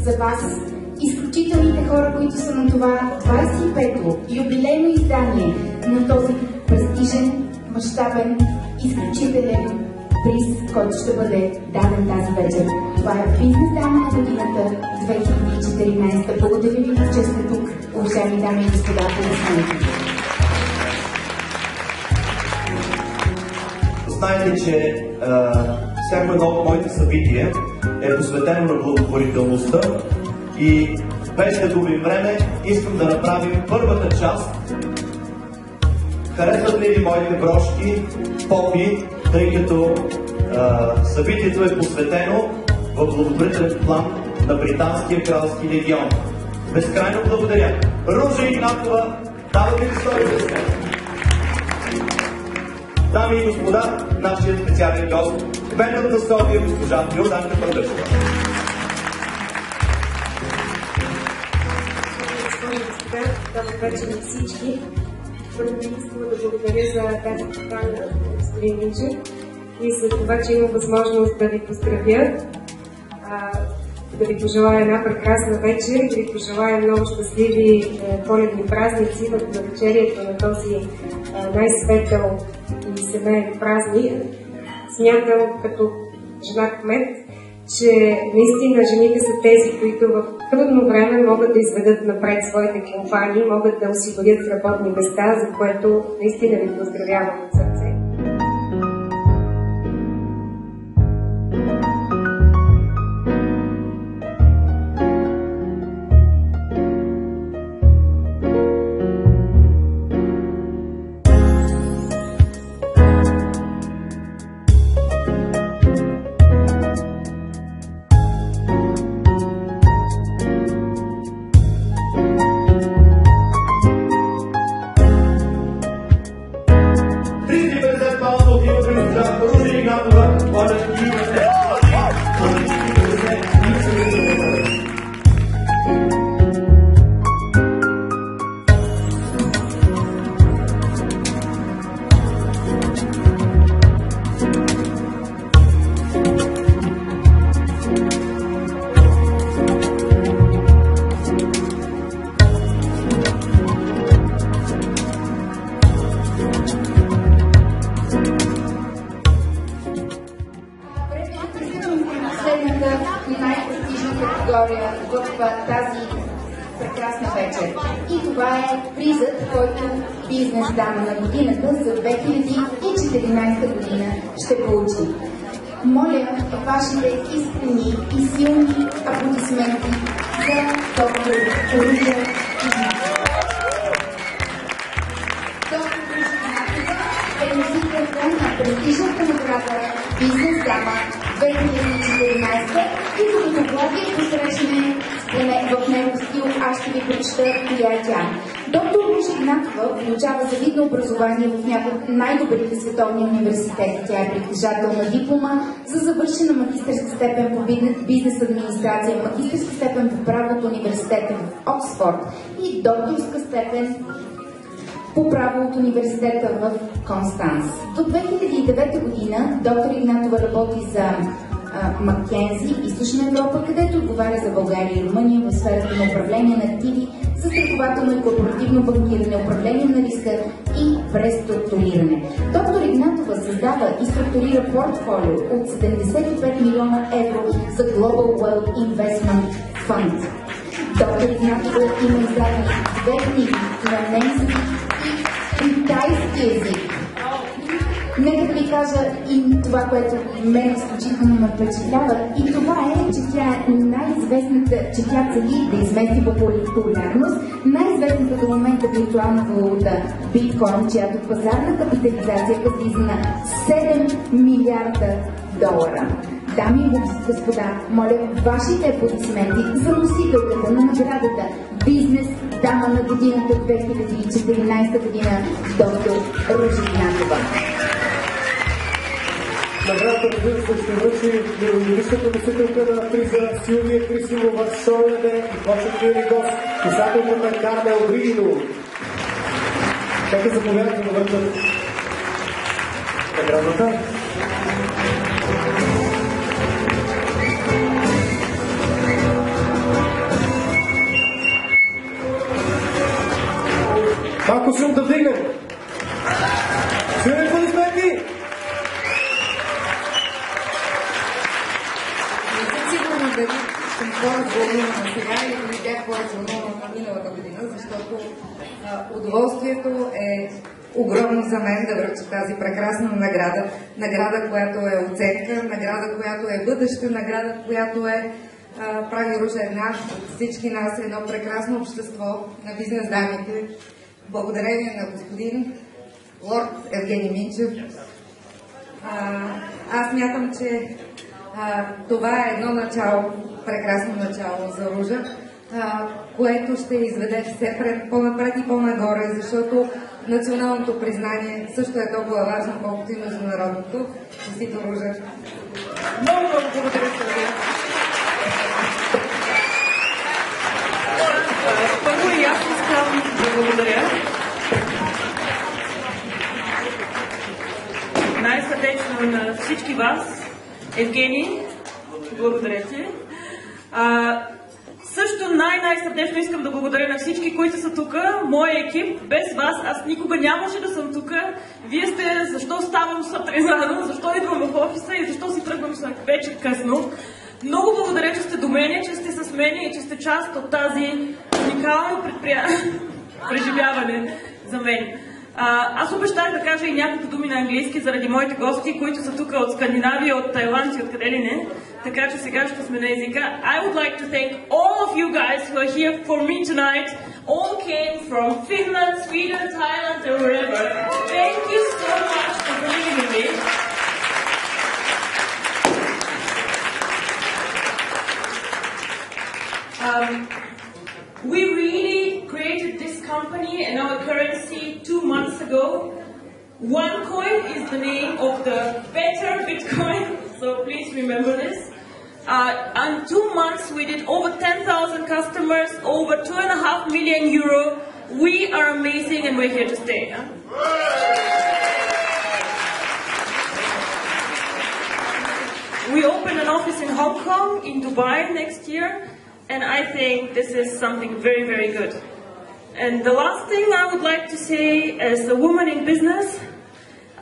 за вас изключителните хора, които са на това 25-то юбилейно издание на този престижен, мащабен, изключителен приз, който ще бъде даден тази вечер. Това е бизнес дама на годината 2014. Благодаря ви, че сте тук, уважаеми дами и господа, аплодисменти. Знаете, че всяко едно от моите събития е посветено на благотворителността и без да губим време, искам да направим първата част. Харесват ли ви моите брошки, попи, тъй като събитието е посветено в благотворителен план на Британския кралски легион. Безкрайно благодаря. Ружа Игнатова, давате ли стойка с мен? Дами и господа, нашият специален гост, кметът на София, госпожа Йорданка Пърдъшева. Добър вечер на всички. Първо бих искала да благодаря за тази покана, господин Минчев, и за това, че имам възможност да ви поздравя, да ви пожелая една прекрасна вечер, да ви пожелая много щастливи коледни празници в навечерието на този най-светъл и семейен празник. Смятам като жена кмет, че наистина жените са тези, които в трудно време могат да изведат напред своите компании, могат да осигурят работни места, за което наистина ви поздравявам от сърце. Най-престижната категория в тази прекрасна вечер. И това е призът, който бизнес дама на годината за 2014 година ще получи. Моля вашите искрени и силни аплодисменти за доктор Ружа Игнатова. Доктор Ружа Игнатова е носителка на престижната награда Бизнес дама 2014 и за да го посрещне в него стил, аз ще ви прочета коя е тя. Доктор Ружа Игнатова получава завидно образование в някои от най-добрите световни университети. Тя е притежател на диплома за завършена магистърска степен по бизнес администрация, магистърска степен по право от университета в Оксфорд и докторска степен по право от университета в Констанс. До 2009 година доктор Игнатова работи за Маккензи, Източна Европа, където отговаря за България и Румъния в сферата на управление на активи, застрахователно и корпоративно банкиране, управление на риска и преструктуриране. Доктор Игнатова създава и структурира портфолио от 75 милиона евро за Global Wealth Investment Fund. Доктор Игнатова има издадени 2 книги на немски и китайски език. Нека да ви кажа и това, което мен изключително ме впечатлява. И това е, че тя е най-известната, че тя цели да измести популярност, най-известната до момента виртуална валута биткоин, чиято пазарна капитализация възлиза на 7 милиарда долара. Дами и господа, моля вашите аплодисменти за носителката на наградата Бизнес дама на годината 2014 година, доктор Ружа Игнатова. Наградата, разбира се, ще връчи юридическата носителка на приза Силвия Крисимова Шойнеде и почетния ни гост, писателката Кармел Бригинова. Нека заповядайте да връчат наградата. Малко шум да вдигнем. Силни аплодисменти! Не съм сигурна дали съм по-развълнувана сега или дали бях по-развълнувана миналата година, защото удоволствието е огромно за мен да връча тази прекрасна награда. Награда, която е оценка, награда, която е бъдеще, награда, която прави Ружа една от всички нас, едно прекрасно общество на бизнес дамите. Благодарение на господин лорд Евгений Минчев. Аз мятам, че това е едно начало, прекрасно начало за Ружа, което ще изведе все по-напред и по-нагоре, защото националното признание също е толкова важно, колкото и международното. Честито, Ружа! Много благодаря, Сърбия! Първо и аз искам да благодаря най-сърдечно на всички вас. Евгений, благодаря ти. Също най-сърдечно искам да благодаря на всички, които са тук, моя екип. Без вас аз никога нямаше да съм тук. Вие сте защо ставам сутрин рано, защо идвам в офиса и защо си тръгвам вечер късно. Много благодаря, че сте до мене, че сте с мен и че сте част от тази уникално преживяване за мен. Аз обещах да кажа и няколко думи на английски заради моите гости, които са тук от Скандинавия, от Тайланд и откъде ли не. Така че сега ще сме на езика. I would like to thank all of you guys who are here for me tonight. All came from Finland, Sweden, Thailand and wherever. Thank you so much for believing in me. We really created this company and our currency 2 months ago. OneCoin is the name of the better Bitcoin, so please remember this. In 2 months we did over 10,000 customers, over 2.5 million euro. We are amazing and we're here to stay. Huh? We open an office in Hong Kong, in Dubai next year. And I think this is something very, very good. And the last thing I would like to say as a woman in business,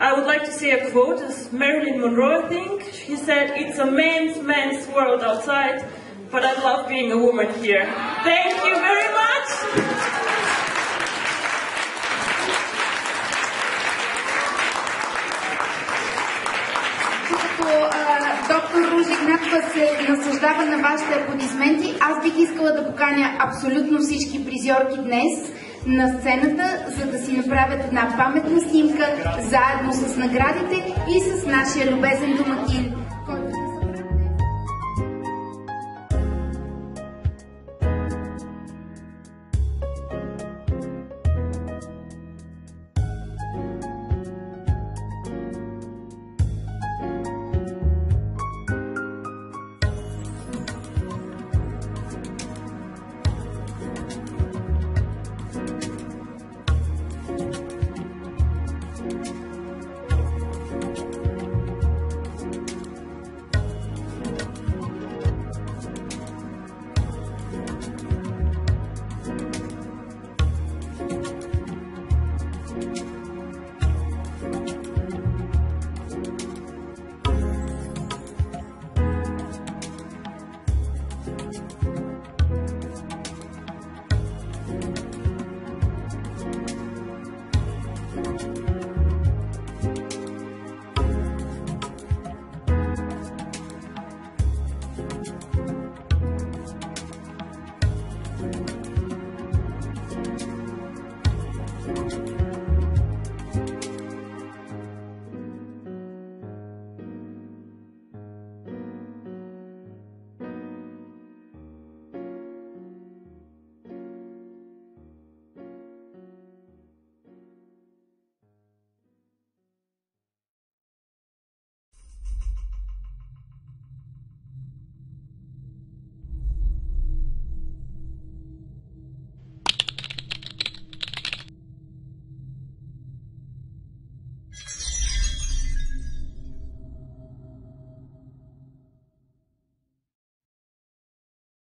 I would like to say a quote as Marilyn Monroe, I think. She said, "It's a man's world outside, but I love being a woman here." Thank you very much! Доктор Ружа Игнатова се наслаждава на вашите аплодисменти. Аз бих искала да поканя абсолютно всички призьорки днес на сцената, за да си направят една паметна снимка заедно с наградите и с нашия любезен домакин